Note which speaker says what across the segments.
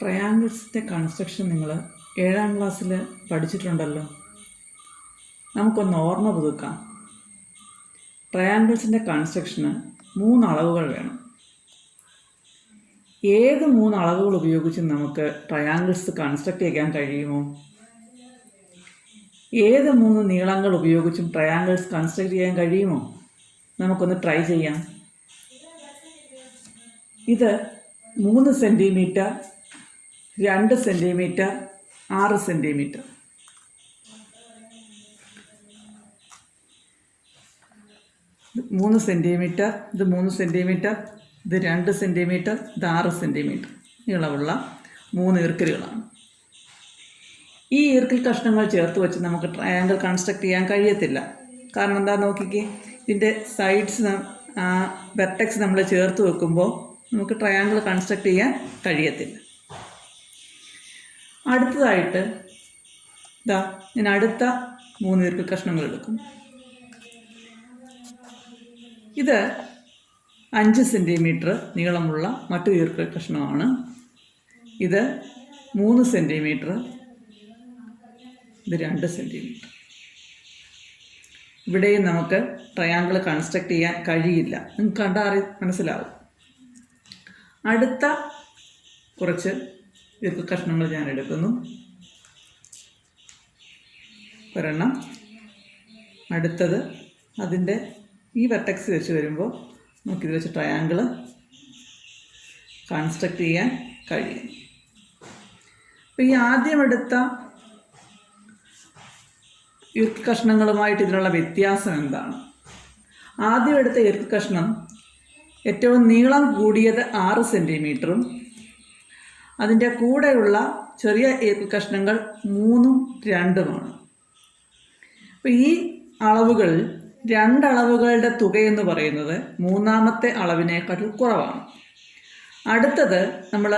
Speaker 1: ട്രയാങ്കിൾസിൻ്റെ construction നിങ്ങൾ 7ാം ക്ലാസ്സിൽ പഠിച്ചിട്ടുണ്ടല്ലോ. നമുക്കൊന്ന് ഓർമ്മ പുതുക്കാം. ട്രയാങ്കിൾസിൻ്റെ കൺസ്ട്രക്ഷന് 3 അളവുകൾ വേണം. ഏത് 3 അളവുകൾ ഉപയോഗിച്ച് നമുക്ക് ട്രയാങ്കിൾസ് കൺസ്ട്രക്ട് ചെയ്യാൻ കഴിയുമോ? ഏത് 3 നീളങ്ങൾ ഉപയോഗിച്ചും ട്രയാങ്കിൾസ് കൺസ്ട്രക്ട് ചെയ്യാൻ കഴിയുമോ? നമുക്കൊന്ന് ട്രൈ ചെയ്യാം. ഇത് 3 സെൻറ്റിമീറ്റർ, 2 സെൻറ്റിമീറ്റർ, 6 സെൻറ്റിമീറ്റർ. ഇത് 3 സെൻറ്റിമീറ്റർ, ഇത് 3 സെൻറ്റിമീറ്റർ, ഇത് 2 സെൻറ്റിമീറ്റർ, ഇത് 6 സെൻറ്റിമീറ്റർ നീളമുള്ള 3 ഈർക്കിലുകളാണ്. ഈ ഈർക്കിൽ കഷ്ണങ്ങൾ ചേർത്ത് വെച്ച് നമുക്ക് ട്രയാങ്കിൾ കൺസ്ട്രക്ട് ചെയ്യാൻ കഴിയത്തില്ല. കാരണം എന്താ നോക്കിക്കേ, ഇതിൻ്റെ സൈഡ്സ് വെർട്ടെക്സ് നമ്മൾ ചേർത്ത് വെക്കുമ്പോൾ നമുക്ക് ട്രയാങ്കിൾ കൺസ്ട്രക്ട് ചെയ്യാൻ കഴിയത്തില്ല. അടുത്തതായിട്ട് ഞാൻ അടുത്ത 3 ഈർക്കിൽ കഷ്ണങ്ങൾ എടുക്കും. ഇത് 5 സെൻറ്റിമീറ്റർ നീളമുള്ള മറ്റൊരു ഈർക്കിൽ കഷ്ണമാണ്. ഇത് 3 സെൻറ്റിമീറ്റർ, ഇത് 2 സെൻറ്റിമീറ്റർ. ഇവിടെയും നമുക്ക് ട്രയാങ്കിൾ കൺസ്ട്രക്ട് ചെയ്യാൻ കഴിയില്ല. നിങ്ങൾക്ക് കണ്ടാൽ മനസ്സിലാവും. അടുത്ത കുറച്ച് ഈർക്കിൽ കഷ്ണങ്ങൾ ഞാൻ എടുക്കുന്നു. ഒരെണ്ണം, അടുത്തത്. അതിൻ്റെ ഈ വെർട്ടെക്സ് വെച്ച് വരുമ്പോൾ നമുക്കിത് വെച്ച് ട്രയാങ്കിൾ കൺസ്ട്രക്ട് ചെയ്യാൻ കഴിയും. അപ്പോൾ ഈ ആദ്യം എടുത്ത ഈർക്കിൽ കഷ്ണങ്ങളുമായിട്ട് ഇതിനുള്ള വ്യത്യാസം എന്താണ്? ആദ്യം എടുത്ത ഈർക്കിൽ കഷ്ണം ഏറ്റവും നീളം കൂടിയത് 6 സെൻറ്റിമീറ്ററും അതിൻ്റെ കൂടെയുള്ള ചെറിയ ഈർക്കിൽ കഷ്ണങ്ങൾ 3ഉം 2ഉമാണ്. അപ്പോൾ ഈ അളവുകൾ 2 അളവുകളുടെ തുകയെന്ന് പറയുന്നത് 3ാമത്തെ അളവിനേക്കാൾ കുറവാണ്. അടുത്തത് നമ്മൾ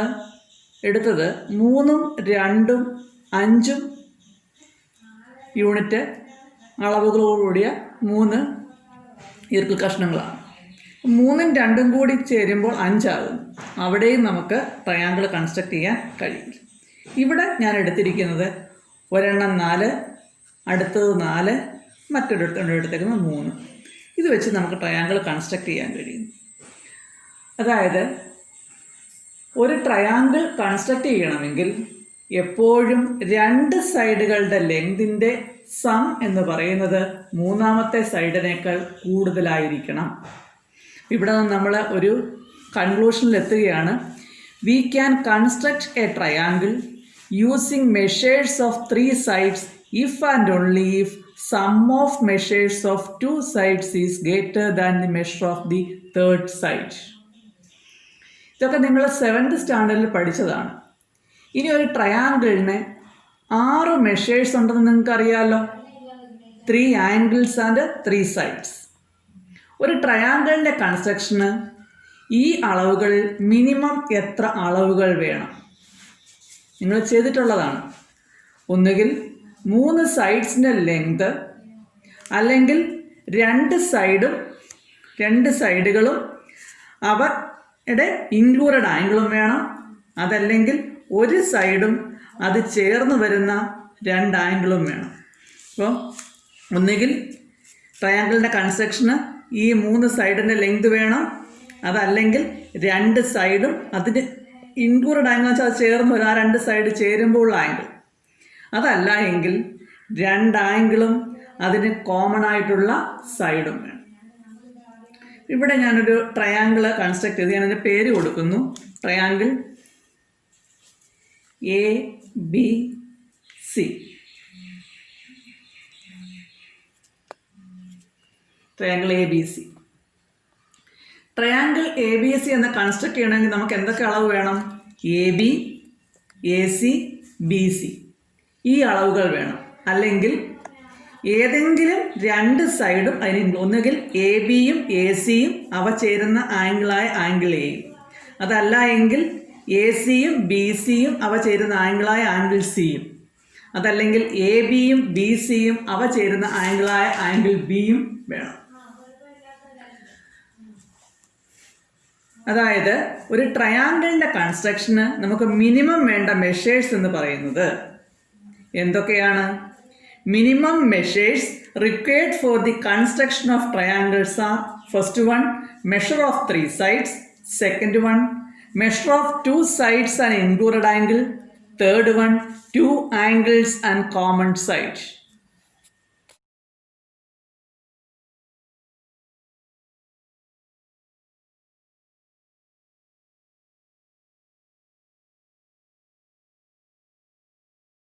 Speaker 1: എടുത്തത് 3ഉം 2ഉം 5ഉം യൂണിറ്റ് അളവുകളോടുകൂടിയ 3 ഈർക്കിൽ കഷ്ണങ്ങളാണ്. 3ഉം 2ഉം കൂടി ചേരുമ്പോൾ 5 ആകും. അവിടെയും നമുക്ക് ട്രയാങ്കിൾ കൺസ്ട്രക്ട് ചെയ്യാൻ കഴിയില്ല. ഇവിടെ ഞാൻ എടുത്തിരിക്കുന്നത് ഒരെണ്ണം 4, അടുത്തത് 4, മറ്റൊരിടത്തേക്കുന്നത് 3. ഇത് വെച്ച് നമുക്ക് ട്രയാങ്കിൾ കൺസ്ട്രക്ട് ചെയ്യാൻ കഴിയും. അതായത് ഒരു ട്രയാങ്കിൾ കൺസ്ട്രക്ട് ചെയ്യണമെങ്കിൽ എപ്പോഴും 2 സൈഡുകളുടെ ലെങ്തിൻ്റെ സം എന്ന് പറയുന്നത് 3ാമത്തെ സൈഡിനേക്കാൾ കൂടുതലായിരിക്കണം. ഇവിടെ നിന്ന് നമ്മൾ ഒരു കൺക്ലൂഷനിലെത്തുകയാണ്. We can construct a triangle using measures of 3 sides if and only if sum of measures of 2 sides is greater than the measure of the 3rd side. ഇതൊക്കെ നിങ്ങൾ 7th സ്റ്റാൻഡേർഡിൽ പഠിച്ചതാണ്. ഇനി ഒരു ട്രയാങ്കിളിന് 6 മെഷേഴ്സ് ഉണ്ടെന്ന് നിങ്ങൾക്ക് അറിയാമല്ലോ. 3 angles ആൻഡ് 3 sides. ഒരു ട്രയാങ്കിളിൻ്റെ കൺസ്ട്രക്ഷന് ഈ അളവുകൾ മിനിമം എത്ര അളവുകൾ വേണം? നിങ്ങൾ ചെയ്തിട്ടുള്ളതാണ്. ഒന്നുകിൽ 3 സൈഡ്സിൻ്റെ ലെങ്ത്, അല്ലെങ്കിൽ 2 സൈഡുകളും അവയുടെ ഇൻക്ലൂഡഡ് ആംഗിളും വേണം. അതല്ലെങ്കിൽ ഒരു സൈഡും അത് ചേർന്ന് വരുന്ന 2 ആംഗിളും വേണം. അപ്പോൾ ഒന്നുകിൽ ട്രയാങ്കിളിൻ്റെ കൺസ്ട്രക്ഷന് ഈ 3 സൈഡിൻ്റെ ലെങ്ത് വേണം, അതല്ലെങ്കിൽ 2 സൈഡും അതിന് ഇൻക്ലൂഡഡ് ആംഗിൾ എന്ന് വെച്ചാൽ അത് ചേർന്ന് വരും, ആ 2 സൈഡ് ചേരുമ്പോഴുള്ള ആംഗിൾ. അതല്ല എങ്കിൽ 2 ആംഗിളും അതിന് കോമൺ ആയിട്ടുള്ള സൈഡും വേണം. ഇവിടെ ഞാനൊരു ട്രയാങ്കിൾ കൺസ്ട്രക്ട് ചെയ്ത് ഞാനതിൻ്റെ പേര് കൊടുക്കുന്നു. Triangle ABC. Triangle ABC. Triangle ABC എന്ന് കൺസ്ട്രക്ട് ചെയ്യണമെങ്കിൽ നമുക്ക് എന്തൊക്കെ അളവ് വേണം? AB, AC, BC ഈ അളവുകൾ വേണം. അല്ലെങ്കിൽ ഏതെങ്കിലും 2 സൈഡും അതിന് ഒന്നുകിൽ ABയും ACയും അവ ചേരുന്ന ആംഗിളായ ആംഗിൾ Aയും, അതല്ല എങ്കിൽ ACയും BCയും അവ ചേരുന്ന ആംഗിളായ ആംഗിൾ Cയും, അതല്ലെങ്കിൽ ABയും BCയും അവ ചേരുന്ന ആംഗിളായ ആംഗിൾ Bയും വേണം. അതായത് ഒരു ട്രയാങ്കിളിൻ്റെ കൺസ്ട്രക്ഷന് നമുക്ക് മിനിമം വേണ്ട മെഷേഴ്സ് എന്ന് പറയുന്നത് എന്തൊക്കെയാണ്? Minimum measures required for the construction of triangles are: first one, measure of 3 sides; second one, measure of 2 sides and included angle; third one, 2 angles and common side.